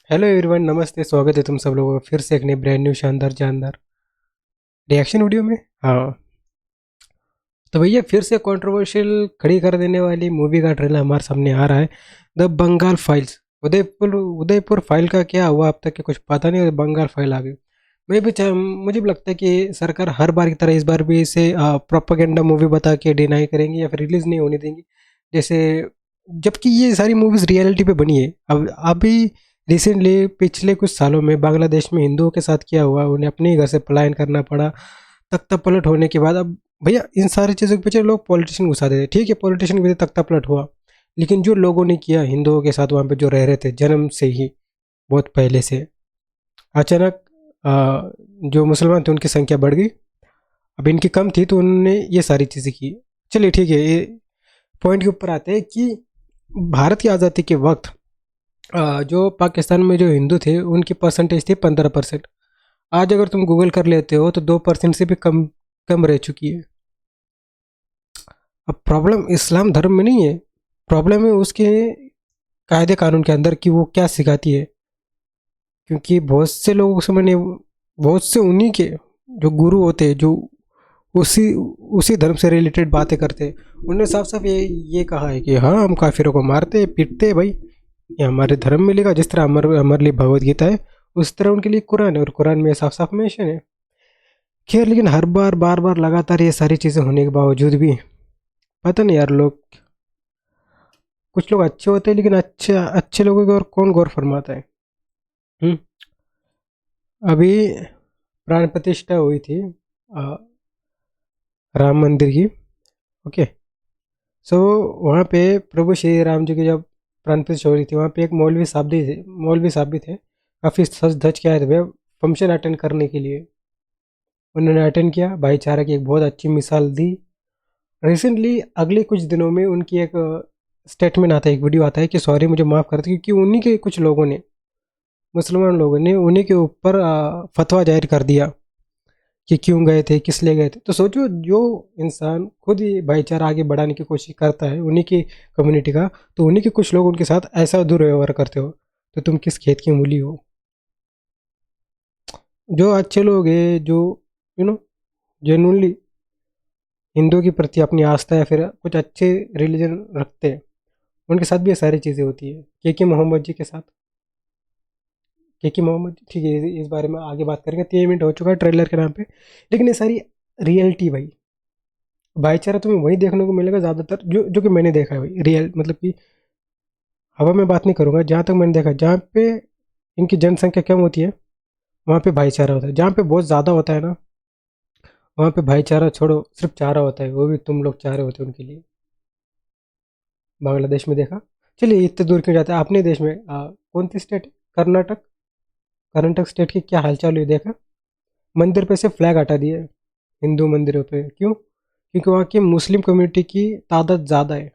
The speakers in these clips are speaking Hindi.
हेलो एवरीवन, नमस्ते। स्वागत है तुम सब लोगों का फिर से एक नए ब्रांड न्यू शानदार जानदार रिएक्शन वीडियो में। हाँ, तो भैया फिर से कंट्रोवर्शियल खड़ी कर देने वाली मूवी का ट्रेलर हमारे सामने आ रहा है। The Bengal files. Udaipur Udaipur file का क्या हुआ अब तक के कुछ पता नहीं, बंगाल फाइल आ गई। मुझे भी लगता है कि सरकार हर बार की तरह इस बार भी इसे प्रोपेगेंडा मूवी बता के डिनाई करेंगी या फिर रिलीज नहीं होने देंगी। जैसे जबकि ये सारी मूवीज रियलिटी पे बनी है। अब अभी रिसेंटली पिछले कुछ सालों में बांग्लादेश में हिंदुओं के साथ क्या हुआ, उन्हें अपने ही घर से पलायन करना पड़ा। तख्ता पलट होने के बाद अब भैया इन सारी चीज़ों के पीछे लोग पॉलिटिशियन घुसा देते। ठीक है, पॉलिटिशियन के पीछे तख्ता पलट हुआ, लेकिन जो लोगों ने किया हिंदुओं के साथ, वहाँ पे जो रह रहे थे जन्म से ही, बहुत पहले से, अचानक जो मुसलमान थे उनकी संख्या बढ़ गई। अब इनकी कम थी तो उन्होंने ये सारी चीज़ें की। चलिए ठीक है, ये पॉइंट के ऊपर आते हैं कि भारत की आज़ादी के वक्त जो पाकिस्तान में जो हिंदू थे उनकी परसेंटेज थी 15%। आज अगर तुम गूगल कर लेते हो तो 2% से भी कम कम रह चुकी है। अब प्रॉब्लम इस्लाम धर्म में नहीं है, प्रॉब्लम है उसके कायदे कानून के अंदर कि वो क्या सिखाती है। क्योंकि बहुत से लोगों से मैंने, बहुत से उन्हीं के जो गुरु होते हैं जो उसी उसी धर्म से रिलेटेड बातें करते हैं, उन्होंने साफ साफ ये कहा है कि हाँ, हम काफिरों को मारते पीटते हैं भाई, ये हमारे धर्म में लिखा। जिस तरह हमारे लिए भगवत गीता है उस तरह उनके लिए कुरान है, और कुरान में साफ साफ मेंशन है। खैर, लेकिन हर बार बार बार लगातार ये सारी चीज़ें होने के बावजूद भी पता नहीं यार, लोग, कुछ लोग अच्छे होते हैं लेकिन अच्छे अच्छे लोगों की और कौन गौर फरमाता है। हम्म अभी प्राण प्रतिष्ठा हुई थी राम मंदिर की। ओके, सो वहाँ पे प्रभु श्री राम जी की जब प्राण प्रतिष्ठा हो रही थी, वहाँ पे एक मौलवी साहब भी थे, काफ़ी सज धज के आए थे भैया फंक्शन अटेंड करने के लिए। उन्होंने अटेंड किया, भाईचारा की एक बहुत अच्छी मिसाल दी। रिसेंटली अगले कुछ दिनों में उनकी एक स्टेटमेंट आता है, एक वीडियो आता है कि सॉरी मुझे माफ़ कर दो, क्योंकि उन्हीं के कुछ लोगों ने, मुसलमान लोगों ने उन्हीं के ऊपर फतवा जाहिर कर दिया कि क्यों गए थे, किस लिए गए थे। तो सोचो, जो इंसान खुद ही भाईचारा आगे बढ़ाने की कोशिश करता है उन्हीं की कम्युनिटी का, तो उन्हीं के कुछ लोग उनके साथ ऐसा दुर्व्यवहार करते हो तो तुम किस खेत की मूली हो। जो अच्छे लोग हैं, जो यू नो जेनुअनली हिंदुओं के प्रति अपनी आस्था या फिर कुछ अच्छे रिलीजन रखते हैं, उनके साथ भी ये सारी चीज़ें होती है। के मोहम्मद जी के साथ, के मोहम्मद जी, ठीक है, इस बारे में आगे बात करेंगे। 3 मिनट हो चुका है ट्रेलर के नाम पे, लेकिन ये सारी रियलिटी भाई, भाईचारा तुम्हें वही देखने को मिलेगा ज़्यादातर जो जो कि मैंने देखा है भाई, रियल मतलब कि हवा में बात नहीं करूँगा, जहाँ तक मैंने देखा जहाँ पे इनकी जनसंख्या कम होती है वहाँ पे भाईचारा होता है। जहाँ पे बहुत ज़्यादा होता है ना, वहाँ पे भाईचारा छोड़ो, सिर्फ चारा होता है, वो भी तुम लोग चारे होते हो उनके लिए। बांग्लादेश में देखा। चलिए इतने दूर क्यों जाते हैं, अपने देश में कौन सी स्टेट, कर्नाटक, कर्नाटक स्टेट की क्या हालचाल हुई देखा। मंदिर पे से फ्लैग हटा दिए हिंदू मंदिरों पे, क्यों? क्योंकि वहाँ की मुस्लिम कम्युनिटी की तादाद ज़्यादा है।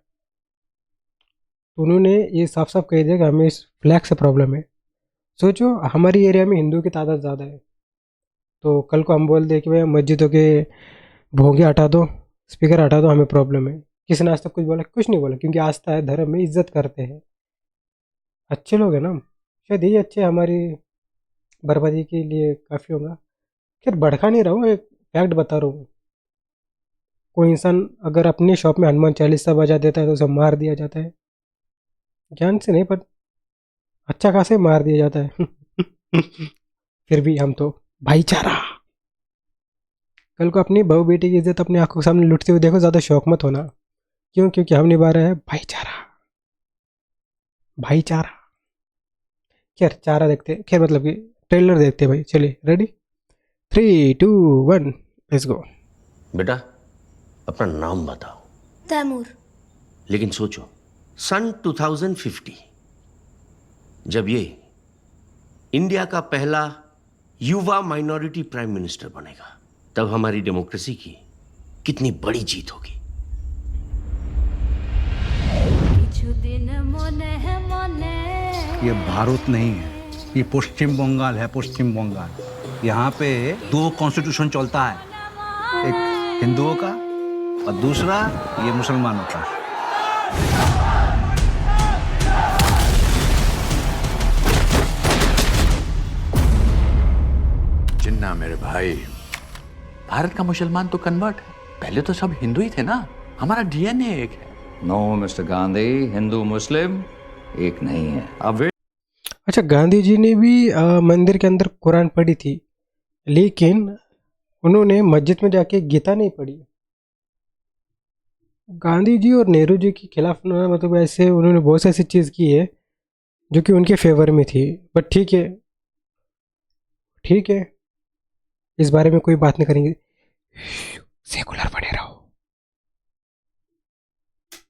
तो उन्होंने ये साफ साफ कह दिया कि हमें इस फ्लैग से प्रॉब्लम है। सोचो, हमारी एरिया में हिंदुओं की तादाद ज़्यादा है, तो कल को हम बोल दे कि भैया मस्जिदों के भोंगे हटा दो, स्पीकर हटा दो, हमें प्रॉब्लम है। किसी ने आज तक कुछ बोला? कुछ नहीं बोला, क्योंकि आस्था है, धर्म में इज्जत करते हैं, अच्छे लोग हैं ना। शायद यही अच्छे हमारी बर्बादी के लिए काफ़ी होगा। खैर, भड़का नहीं रहा हूँ, एक फैक्ट बता रहा हूँ। कोई इंसान अगर अपनी शॉप में हनुमान चालीसा बजा देता है तो उसे मार दिया जाता है, ज्ञान से नहीं पर अच्छा खासे मार दिया जाता है। फिर भी हम तो भाईचारा, कल को अपनी बहू बेटी की इज्जत अपनी आंखों के सामने लुटते हुए देखो, ज़्यादा शौक मत होना। क्यों? क्योंकि हम निभा रहे हैं भाईचारा, भाईचारा। खैर, चारा देखते, खैर मतलब कि ट्रेलर देखते भाई। चलिए, रेडी, 3, 2, 1, लेट्स गो। बेटा, अपना नाम बताओ। तैमूर। लेकिन सोचो, सन 2050 जब ये इंडिया का पहला युवा माइनॉरिटी प्राइम मिनिस्टर बनेगा, तब हमारी डेमोक्रेसी की कितनी बड़ी जीत होगी। ये भारत नहीं है, ये पश्चिम बंगाल है, पश्चिम बंगाल। यहाँ पे 2 कॉन्स्टिट्यूशन चलता है, एक हिंदुओं का और दूसरा ये मुसलमानों का। ना मेरे भाई। भारत का मुसलमान तो कन्वर्ट है, पहले तो सब हिंदू ही थे ना, हमारा डीएनए एक है। नो मिस्टर गांधी, हिंदू मुस्लिम एक नहीं है। अब वे अच्छा, गांधी जी ने भी मंदिर के अंदर कुरान पढ़ी थी, लेकिन उन्होंने मस्जिद में जाके गीता नहीं पढ़ी। गांधी जी और नेहरू जी के खिलाफ मतलब ऐसे उन्होंने बहुत सी ऐसी चीज़ की है जो कि उनके फेवर में थी। बट ठीक है, ठीक है, इस बारे में कोई बात नहीं करेंगे, सेकुलर बने रहो।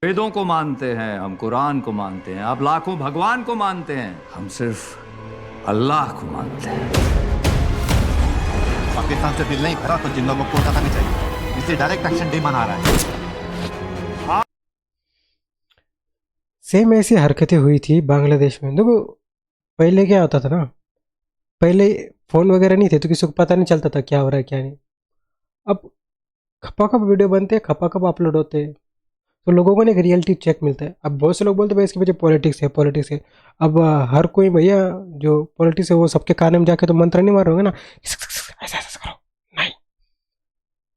वेदों को मानते हैं, हम कुरान को मानते हैं, आप लाखों भगवान को मानते हैं, हम सिर्फ अल्लाह को मानते हैं। पाकिस्तान से बिल नहीं भरा तो जिन लोगों को कोलकाता में चाहिए, इसलिए डायरेक्ट एक्शन डे मना रहा है। सेम ऐसी हरकतें हुई थी बांग्लादेश में। देखो, पहले क्या होता था ना, पहले फ़ोन वगैरह नहीं थे तो किसी को पता नहीं चलता था क्या हो रहा है क्या नहीं। अब खपाखप वीडियो बनते हैं, खपाखप अपलोड होते हैं, तो लोगों को ना एक रियलिटी चेक मिलता है। अब बहुत से लोग बोलते हैं भाई इसके पीछे पॉलिटिक्स है, पॉलिटिक्स है। अब हर कोई भैया जो पॉलिटिक्स है वो सबके कान में जाके तो मंत्र नहीं मार रहे होंगे ना, ऐसा ऐसा करो, नहीं।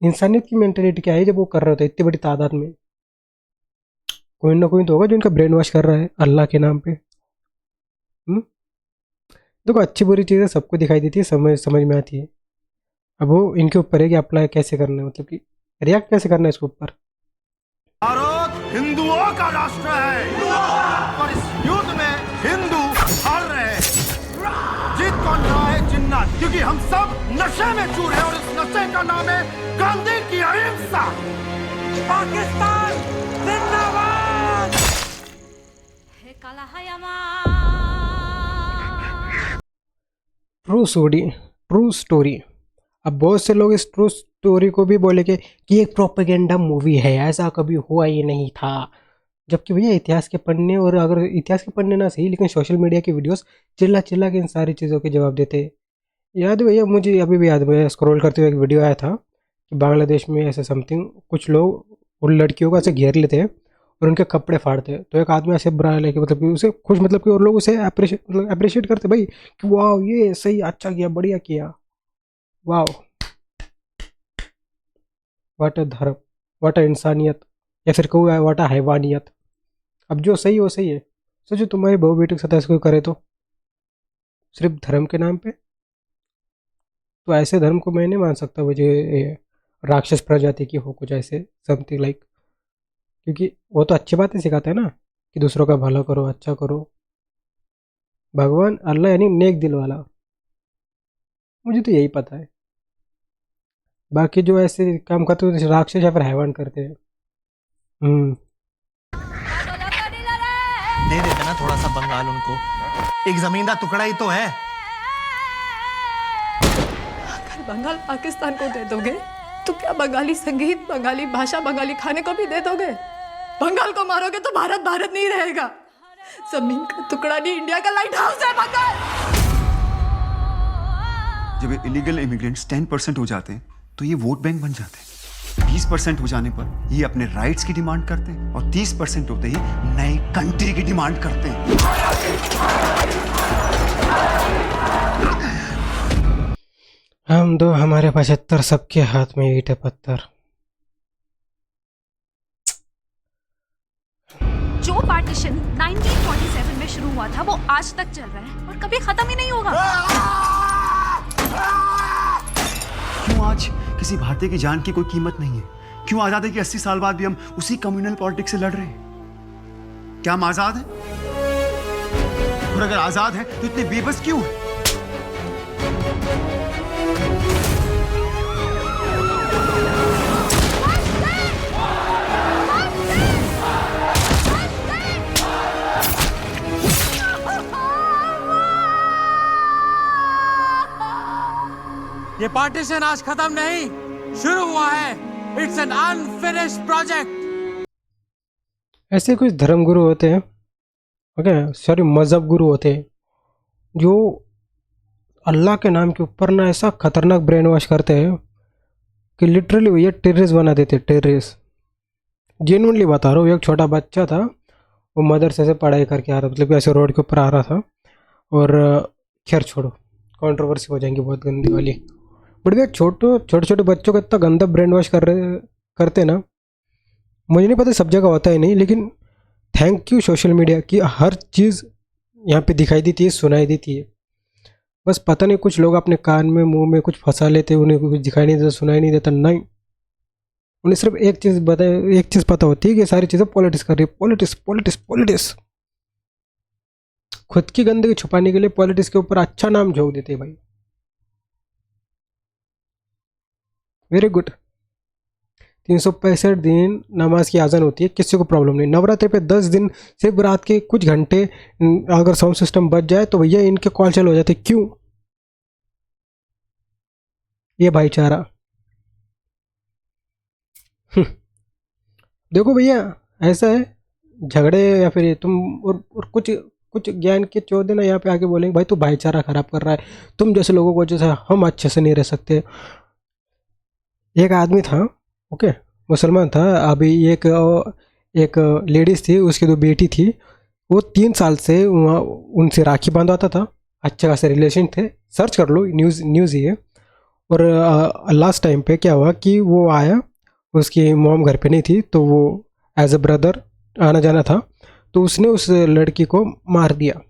इंसानियत की मेंटेलिटी क्या है जब वो कर रहे होते हैं इतनी बड़ी तादाद में? कोई ना कोई तो होगा जो इनका ब्रेन वॉश कर रहा है अल्लाह के नाम पे। देखो, अच्छी बुरी चीज़ें सबको दिखाई देती है, समझ में आती है। अब वो इनके ऊपर है कि अप्लाई कैसे करना है, मतलब कि रिएक्ट कैसे करना है इसके ऊपर। भारत हिंदुओं का राष्ट्र है और इस युद्ध में हिंदू हार रहे हैं। जीत कौन रहा है? जिन्नात, क्योंकि हम सब नशे में चूर हैं और इस नशे का नाम है गांधी की अहिंसा। पाकिस्तान जिंदाबाद। True story. अब बहुत से लोग इस ट्रू स्टोरी को भी बोले कि एक प्रोपेगेंडा मूवी है, ऐसा कभी हुआ ही नहीं था। जबकि भैया इतिहास के पन्ने, और अगर इतिहास के पन्ने ना सही लेकिन सोशल मीडिया की वीडियोस चिल्ला चिल्ला के इन सारी चीज़ों के जवाब देते। याद है भैया, मुझे अभी भी याद है, स्क्रॉल करते हुए एक वीडियो आया था कि बांग्लादेश में ऐसे समथिंग कुछ लोग उन लड़कियों को ऐसे घेर लेते हैं और उनके कपड़े फाड़ते हैं। तो एक आदमी ऐसे बुरा लेके मतलब कि उसे खुश, मतलब कि और लोग उसे अप्रिशिएट करते भाई कि वाह ये सही, अच्छा किया, बढ़िया किया, वाह, वाट धर्म, वाट इंसानियत, या फिर कहूँ वाट हैवानियत। अब जो सही वो सही है। सोचो तुम्हारी बहू बेटी के साथ ऐसे कोई करे तो सिर्फ धर्म के नाम पे, तो ऐसे धर्म को मैं नहीं मान सकता मुझे राक्षस प्रजाति की हो कुछ ऐसे समथिंग लाइक। क्योंकि वो तो अच्छी बातें सिखाता है ना कि दूसरों का भला करो, अच्छा करो। भगवान अल्लाह यानी नेक दिल वाला, मुझे तो यही पता है। बाकी जो ऐसे काम करते हैं राक्षस या फिर हैवान करते हैं। दे देते ना थोड़ा सा बंगाल उनको, एक जमीन का टुकड़ा ही तो है। अगर बंगाल पाकिस्तान को दे दोगे तो क्या बंगाली संगीत, बंगाली भाषा, बंगाली खाने को भी दे दोगे? बंगाल को मारोगे तो भारत भारत नहीं रहेगा। जमीन का टुकड़ा नहीं, इंडिया का लाइट हाउस है बंगाल। जब इलीगल इमिग्रेंट्स 10% हो जाते हैं तो ये वोट बैंक बन जाते हैं। 20% हो जाने पर ये अपने राइट्स की डिमांड करते हैं और 30% होते ही नई कंट्री की डिमांड करते हैं। हम दो, हमारे 75, सबके हाथ में ईंट पत्थर। जो पार्टीशन 1947 में शुरू हुआ था वो आज तक चल रहा है और कभी खत्म ही नहीं होगा। क्यों आज किसी भारतीय की जान की कोई कीमत नहीं है? क्यों आजादी के 80 साल बाद भी हम उसी कम्युनल पॉलिटिक्स से लड़ रहे हैं? क्या हम आजाद हैं? और अगर आजाद हैं तो इतने बेबस क्यों हैं? ये पार्टीशन आज खत्म नहीं, शुरू हुआ है। It's an unfinished project. ऐसे कुछ धर्म गुरु होते हैं, ओके, सॉरी मजहब गुरु होते हैं, जो अल्लाह के नाम के ऊपर ना ऐसा खतरनाक ब्रेन वॉश करते हैं कि लिटरली भैया टेररिस्ट बना देते। टेररिस्ट, जेन्युइनली बता रहा हूँ। एक छोटा बच्चा था, वो मदरसे से पढ़ाई करके आ रहा, मतलब कि ऐसे रोड के ऊपर आ रहा था, और खैर छोड़ो, कंट्रोवर्सी हो जाएंगी बहुत गंदी वाली। बट भैया छोटे छोटे बच्चों को इतना गंदा ब्रेन वॉश करते ना, मुझे नहीं पता सब जगह होता है नहीं, लेकिन थैंक यू सोशल मीडिया की हर चीज़ यहाँ पे दिखाई देती है, सुनाई देती है। बस पता नहीं कुछ लोग अपने कान में मुंह में कुछ फंसा लेते हैं, उन्हें कुछ दिखाई नहीं देता, सुनाई नहीं देता। नहीं, उन्हें सिर्फ एक चीज़ पता होती है कि ये सारी चीज़ें पॉलिटिक्स कर रही है। पॉलिटिक्स पॉलिटिक्स पॉलिटिक्स, खुद की गंदगी छुपाने के लिए पॉलिटिक्स के ऊपर अच्छा नाम झोंक देते हैं भाई। Very good. 365 दिन नमाज की आज़ान होती है, किसी को प्रॉब्लम नहीं। नवरात्रि पे 10 दिन सिर्फ रात के कुछ घंटे अगर साउंड सिस्टम बच जाए तो भैया इनके कॉल चालू हो जाते। क्यों? ये भाईचारा। देखो भैया, ऐसा है, झगड़े या फिर तुम और कुछ ज्ञान के चौधे ना यहाँ पे आके बोलेंगे भाई तू भाईचारा खराब कर रहा है, तुम जैसे लोगों को जैसे हम अच्छे से नहीं रह सकते। एक आदमी था, ओके, मुसलमान था। अभी एक लेडीज़ थी, उसकी 2 बेटी थी। वो 3 साल से वहाँ उनसे राखी बांधवाता था, अच्छे खासे रिलेशन थे। सर्च कर लो, न्यूज़ ही है। और लास्ट टाइम पे क्या हुआ कि वो आया, उसकी मॉम घर पे नहीं थी, तो वो एज अ ब्रदर आना जाना था, तो उसने उस लड़की को मार दिया।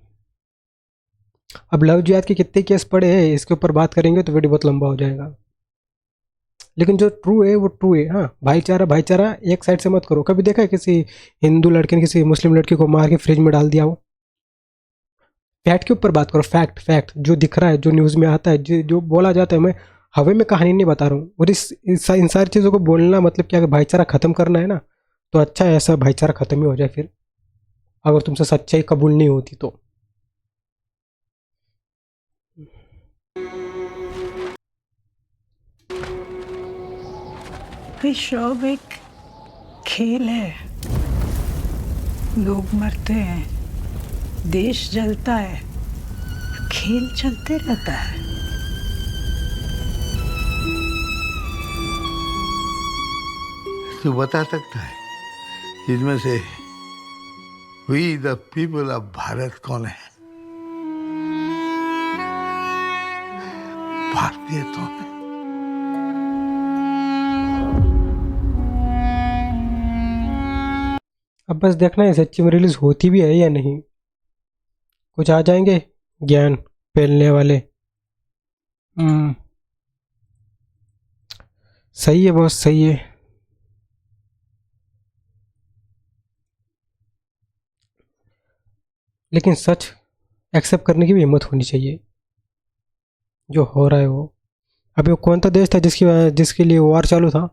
अब लव जिहाद के कितने केस पड़े हैं इसके ऊपर बात करेंगे तो वीडियो बहुत लंबा हो जाएगा, लेकिन जो ट्रू है वो ट्रू है। हाँ, भाईचारा एक साइड से मत करो। कभी देखा है किसी हिंदू लड़के ने किसी मुस्लिम लड़की को मार के फ्रिज में डाल दिया हो? फैक्ट के ऊपर बात करो, फैक्ट जो दिख रहा है, जो न्यूज़ में आता है, जो बोला जाता है। मैं हवे में कहानी नहीं बता रहा हूँ। और इन सारी चीज़ों को बोलना मतलब क्या, भाईचारा ख़त्म करना है ना, तो अच्छा है ऐसा भाईचारा ख़त्म ही हो जाए फिर, अगर तुमसे सच्चाई कबूल नहीं होती तो। शौक एक खेल है, लोग मरते हैं, देश जलता है, खेल चलते रहता है। तू बता सकता है इसमें से we the people of Bharat कौन है? भारतीय तो है। अब बस देखना है सच्ची में रिलीज होती भी है या नहीं। कुछ आ जाएंगे ज्ञान फैलने वाले। सही है, बहुत सही है। लेकिन सच एक्सेप्ट करने की भी हिम्मत होनी चाहिए। जो हो रहा है वो, अभी वो कौन सा देश था जिसके लिए वॉर चालू था?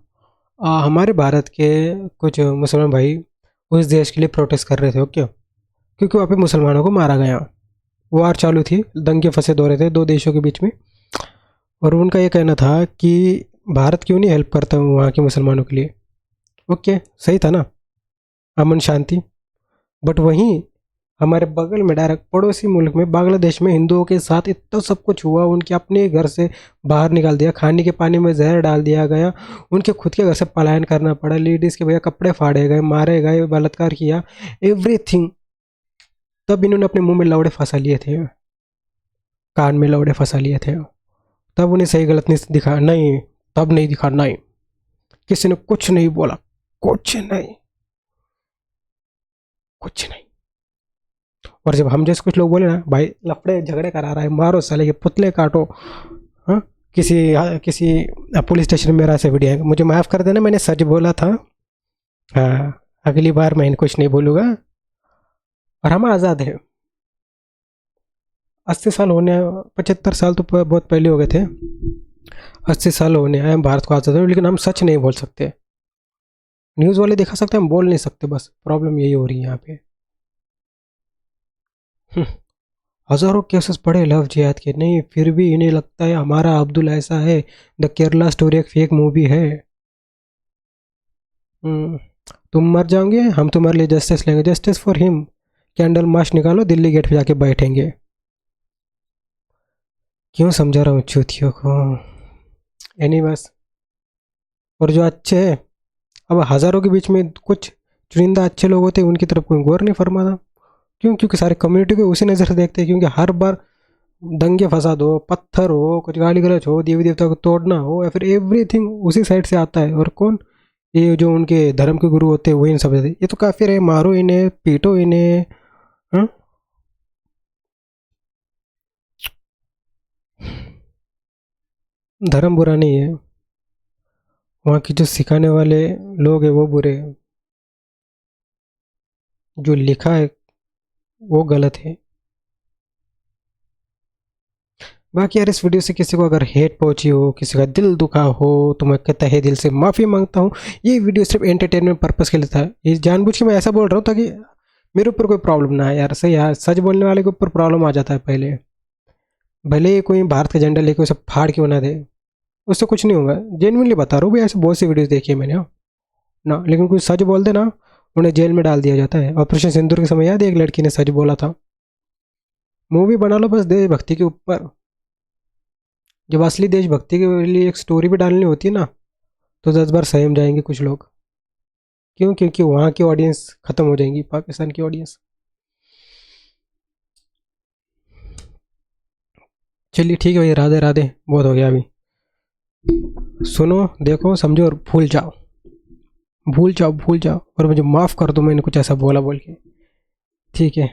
हमारे भारत के कुछ मुसलमान भाई उस देश के लिए प्रोटेस्ट कर रहे थे। ओके, क्योंकि वहाँ पे मुसलमानों को मारा गया, वॉर चालू थी, दंगे फंसे हो रहे थे 2 देशों के बीच में। और उनका ये कहना था कि भारत क्यों नहीं हेल्प करता वहाँ के मुसलमानों के लिए। ओके, सही था ना, अमन शांति। बट वहीं हमारे बगल में डायरेक्ट पड़ोसी मुल्क में बांग्लादेश में हिंदुओं के साथ इतना सब कुछ हुआ। उनके अपने घर से बाहर निकाल दिया, खाने के पानी में जहर डाल दिया गया, उनके खुद के घर से पलायन करना पड़ा, लेडीज़ के भैया कपड़े फाड़े गए, मारे गए, बलात्कार किया, एवरीथिंग। तब इन्होंने अपने मुंह में लौड़े फंसा लिए थे, कान में लौड़े फंसा लिए थे। तब उन्हें सही गलत नहीं दिखा, नहीं तब नहीं दिखा, नहीं किसी ने कुछ नहीं बोला, कुछ नहीं। और जब हम जैसे कुछ लोग बोले ना, भाई लफड़े झगड़े करा रहा है, मारो साले के पुतले काटो, हाँ, किसी पुलिस स्टेशन में मेरा ऐसे वीडियो है, मुझे माफ़ कर देना, मैंने सच बोला था। हाँ, अगली बार मैं कुछ नहीं बोलूँगा। और हम आज़ाद हैं। 80 साल होने, 75 साल तो बहुत पहले हो गए थे, 80 साल होने आए भारत को आज़ाद हो, लेकिन हम सच नहीं बोल सकते। न्यूज़ वाले दिखा सकते, हम बोल नहीं सकते। बस प्रॉब्लम यही हो रही है यहाँ पे। हज़ारों केसेस पड़े लव जिहाद के, नहीं फिर भी इन्हें लगता है हमारा अब्दुल ऐसा है, द केरला स्टोरी एक फेक मूवी है। तुम मर जाओगे, हम तुम्हारे लिए जस्टिस लेंगे, justice for him. Candle march निकालो, दिल्ली गेट पे जाके बैठेंगे। क्यों समझा रहा हूँ चूतियों को? बस। और जो अच्छे हैं, अब हज़ारों के बीच में कुछ चुनिंदा अच्छे लोग होते हैं, उनकी तरफ कोई गौर नहीं फरमाता। क्यों? क्योंकि सारे कम्युनिटी को उसी नज़र से देखते हैं। क्योंकि हर बार दंगे फसाद हो, पत्थर हो, कुछ गाली गलौज हो, देवी देवता को तोड़ना हो, या फिर एवरीथिंग उसी साइड से आता है। और कौन? ये जो उनके धर्म के गुरु होते हैं वो इन सब देते। ये तो काफिर है, मारो इन्हें, पीटो इन्हें। हाँ? धर्म बुरा नहीं है, वहाँ की जो सिखाने वाले लोग हैं वो बुरे हैं, जो लिखा है वो गलत है। बाकी यार इस वीडियो से किसी को अगर हेट पहुंची हो, किसी का दिल दुखा हो, तो मैं तहे दिल से माफ़ी मांगता हूँ। ये वीडियो सिर्फ एंटरटेनमेंट पर्पस के लिए था। ये जानबूझ के मैं ऐसा बोल रहा हूँ ताकि मेरे ऊपर कोई प्रॉब्लम ना आए यार। सही यार, सच बोलने वाले के ऊपर प्रॉब्लम आ जाता है पहले। भले ही कोई भारत का झंडा लेके उसे फाड़ के बना दे, उससे कुछ नहीं होगा। जेन्युइनली बता रहा हूँ भाई, ऐसे बहुत सी वीडियोज़ देखी है मैंने ना। लेकिन कोई सच बोल दे ना, उन्हें जेल में डाल दिया जाता है। ऑपरेशन सिंदूर के समय याद है एक लड़की ने सच बोला था। मूवी बना लो बस देशभक्ति के ऊपर। जब असली देशभक्ति के लिए एक स्टोरी भी डालनी होती है ना, तो 10 बार सहम जाएंगे कुछ लोग। क्यों? क्योंकि वहाँ की ऑडियंस ख़त्म हो जाएंगी, पाकिस्तान की ऑडियंस। चलिए ठीक है भाई, राधे राधे, बहुत हो गया अभी। सुनो, देखो, समझो और भूल जाओ, भूल जाओ, भूल जाओ। और मुझे माफ़ कर दो, मैंने कुछ ऐसा बोला बोल के। ठीक है।